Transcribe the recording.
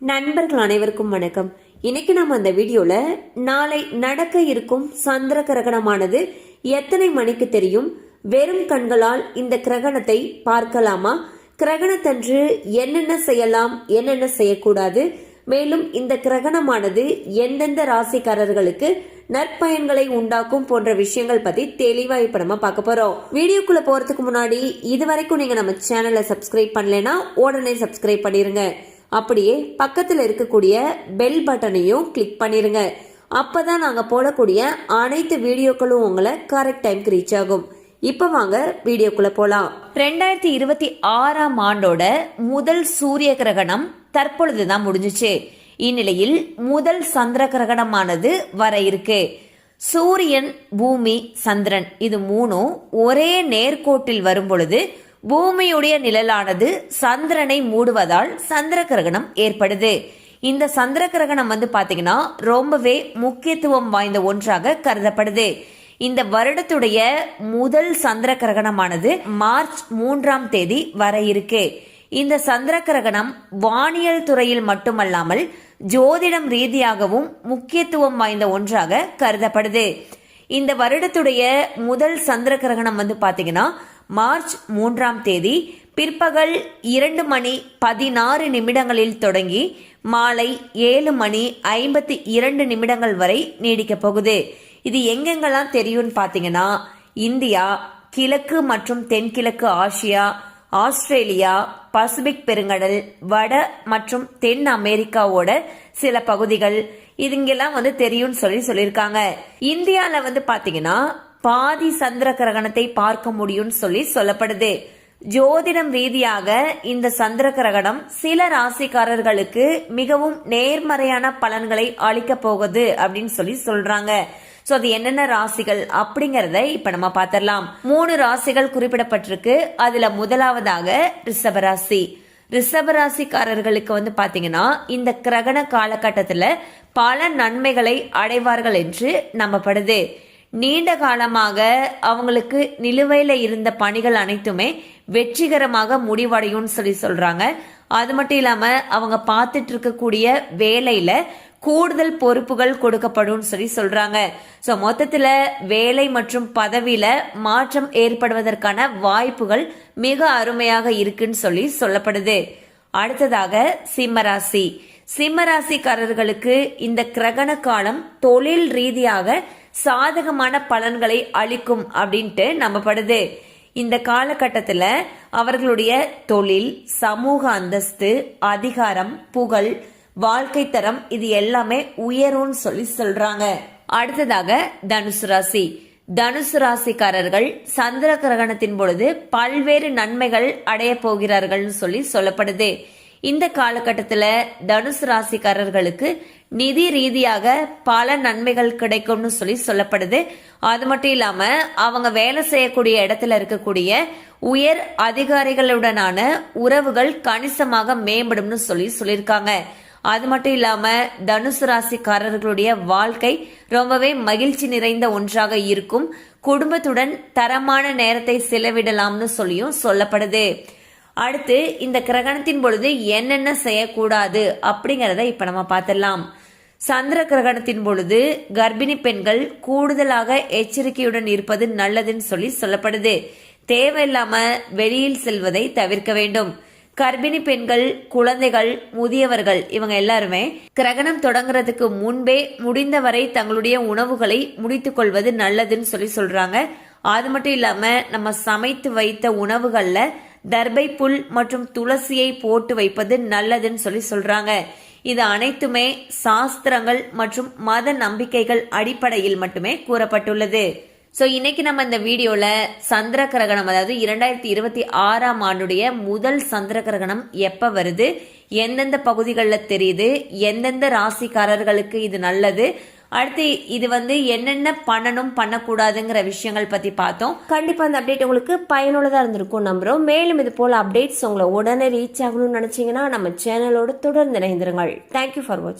நண்பர்கள் அனைவருக்கும் வணக்கம். இன்னைக்கு நம்ம அந்த வீடியோல நாளை நடக்க இருக்கும் சந்திர கிரகணமானது எத்தனை மணிக்கு தெரியும், வெறும் கண்களால் இந்த கிரகணத்தை பார்க்கலாமா, கிரகணத்தன்று என்னென்ன செய்யலாம் என்னென்ன செய்யக்கூடாது, மேலும் இந்த கிரகணமானது எந்தெந்த ராசிக்காரர்களுக்கு நற்பயன்களை உண்டாக்கும் போன்ற விஷயங்கள் பத்தி தெளிவா இப்ப நம்ம பார்க்க போறோம். வீடியோக்குள்ள போறதுக்கு முன்னாடி இதுவரைக்கும் நீங்க நம்ம சேனலை சப்ஸ்கிரைப் பண்ணலைன்னா உடனே சப்ஸ்கிரைப் பண்ணிருங்க. அப்படியே பக்கத்துல இருக்கக்கூடிய பெல் பட்டனையும் கிளிக் பண்ணிருங்க. அப்பதான் நாங்க போடக்கூடிய அனைத்து வீடியோக்களும் உங்களை கரெக்ட் டைம்க்கு ரீச் ஆகும். இப்ப வாங்க வீடியோக்குள்ள போலாம். 2026ஆம் ஆண்டோட முதல் சூரிய கிரகணம் தற்பொழுதுதான் முடிஞ்சிச்சு. இந்நிலையில் முதல் சந்திர கிரகணமானது வர இருக்கு. சூரியன், பூமி, சந்திரன் இது மூணும் ஒரே நேர்கோட்டில் வரும் பொழுது பூமியுடைய நிழலானது சந்திரனை மூடுவதால் சந்திர கிரகணம் ஏற்படுது. இந்த சந்திர கிரகணம் பாத்தீங்கன்னா ரொம்பவே முக்கியத்துவம் வாய்ந்த ஒன்றாக கருதப்படுது. இந்த வருடத்துடைய முதல் சந்திர கிரகணமானது மார்ச் 3ஆம் தேதி வர இருக்கு. இந்த சந்திர கிரகணம் வானியல் துறையில் மட்டுமல்லாமல் ஜோதிடம் ரீதியாகவும் முக்கியத்துவம் வாய்ந்த ஒன்றாக கருதப்படுது. இந்த வருடத்துடைய முதல் சந்திர கிரகணம் பாத்தீங்கன்னா மார்ச் 3ஆம் தேதி பிற்பகல் 2:16 தொடங்கி மாலை 7:52 வரை நீடிக்க போகுது. இது எங்கெங்கெல்லாம் தெரியும்னு பாத்தீங்கன்னா இந்தியா, கிழக்கு மற்றும் தென்கிழக்கு ஆசியா, ஆஸ்திரேலியா, பசிபிக் பெருங்கடல், வட மற்றும் தென் அமெரிக்காவோட சில பகுதிகள் இதுங்கெல்லாம் தெரியும்னு சொல்லியிருக்காங்க. இந்தியால பாத்தீங்கன்னா பாதி சந்திர கிரகணத்தை பார்க்க முடியும்னு சொல்லப்படுது. ஜோதிடம் ரீதியாக இந்த சந்திர கிரகணம் சில ராசிக்காரர்களுக்கு மிகவும் நேர்மறையான பலன்களை அளிக்க போகுது அப்படின்னு சொல்றாங்க. சோ அது என்னென்ன ராசிகள் அப்படிங்கறத இப்ப நம்ம பாத்திரலாம். 3 ராசிகள் குறிப்பிடப்பட்டிருக்கு. அதுல முதலாவதாக ரிஷபராசி. ரிஷபராசிக்காரர்களுக்கு பாத்தீங்கன்னா இந்த கிரகண காலகட்டத்துல பல நன்மைகளை அடைவார்கள் என்று நம்பப்படுது. நீண்ட காலமாக அவங்களுக்கு நிலுவையில இருந்த பணிகள் அனைத்துமே வெற்றிகரமாக முடிவடையும் சொல்றாங்க. அது மட்டும் இல்லாம அவங்க பார்த்துட்டு இருக்கக்கூடிய வேலையில கூடுதல் பொறுப்புகள் கொடுக்கப்படும் சொல்றாங்க. சோ மொத்தத்துல வேலை மற்றும் பதவியில மாற்றம் ஏற்படுவதற்கான வாய்ப்புகள் மிக அருமையாக இருக்குன்னு சொல்லப்படுது. அடுத்ததாக சிம்மராசி. சிம்மராசிக்காரர்களுக்கு இந்த கிரகண காலம் தொழில் ரீதியாக சாதகமான பலன்களை அளிக்கும் அப்படின்ட்டு நம்பப்படுது. இந்த காலகட்டத்துல அவர்களுடைய தொழில், சமூக அந்தஸ்து, அதிகாரம், புகழ், வாழ்க்கை தரம் இது எல்லாமே உயரும் சொல்றாங்க. அடுத்ததாக தனுசு ராசி. தனுசு ராசிக்காரர்கள் சந்திர கிரகணத்தின் பொழுது பல்வேறு நன்மைகள் அடைய போகிறார்கள் சொல்லப்படுது. இந்த காலகட்டத்துல தனுசு ராசிக்காரர்களுக்கு நிதி ரீதியாக பல நன்மைகள் கிடைக்கும்னு சொல்லப்படுது. அது மட்டும் இல்லாம அவங்க வேலை செய்யக்கூடிய இடத்துல இருக்கக்கூடிய உயர் அதிகாரிகளுடனான உறவுகள் கணிசமாக மேம்படும் சொல்லியிருக்காங்க. அது மட்டும் இல்லாம தனுசு ராசிக்காரர்களுடைய வாழ்க்கை ரொம்பவே மகிழ்ச்சி நிறைந்த ஒன்றாக இருக்கும். குடும்பத்துடன் தரமான நேரத்தை செலவிடலாம்னு சொல்லப்படுது. அடுத்து இந்த கிரகணத்தின் பொழுது என்னென்ன செய்யக்கூடாது அப்படிங்கறத இப்ப நம்ம பார்த்திடலாம். சந்திர கிரகணத்தின் பொழுது கர்ப்பிணி பெண்கள் கூடுதலாக எச்சரிக்கையுடன் இருப்பது நல்லதுன்னு சொல்லப்படுது. தேவையில்லாம வெளியில் செல்வதை தவிர்க்க வேண்டும். கர்ப்பிணி பெண்கள், குழந்தைகள், முதியவர்கள் இவங்க எல்லாருமே கிரகணம் தொடங்குறதுக்கு முன்பே முடிந்தவரை தங்களுடைய உணவுகளை முடித்துக் கொள்வது நல்லதுன்னு சொல்றாங்க. அது மட்டும் இல்லாம நம்ம சமைத்து வைத்த உணவுகள்ல தர்பை புல் மற்றும் துளசியை போட்டு வைப்பது நல்லதுன்னு சொல்றாங்க. இது அனைத்துமே சாஸ்திரங்கள் மற்றும் மத நம்பிக்கைகள் அடிப்படையில் மட்டுமே கூறப்பட்டுள்ளது. சோ இன்னைக்கு நம்ம இந்த வீடியோல சந்திர கிரகணம், அதாவது 2026ஆம் ஆண்டுடைய முதல் சந்திர கிரகணம் எப்ப வருது, எந்தெந்த பகுதிகளில் தெரியுது, எந்தெந்த ராசிக்காரர்களுக்கு இது நல்லது, அடுத்து இது என்னென்ன பண்ணணும் பண்ணக்கூடாதுங்கிற விஷயங்கள் பத்தி பார்த்தோம். கண்டிப்பா அந்த அப்டேட் உங்களுக்கு பயனுள்ளதா இருந்திருக்கும் நம்புறோம். மேலும் இது போல அப்டேட்ஸ் உங்களை உடனே ரீச் ஆகணும்னு நினைச்சீங்கன்னா நம்ம சேனலோட தொடர்ந்து இணைந்திருங்கள். தேங்க்யூ ஃபார் வாட்சிங்.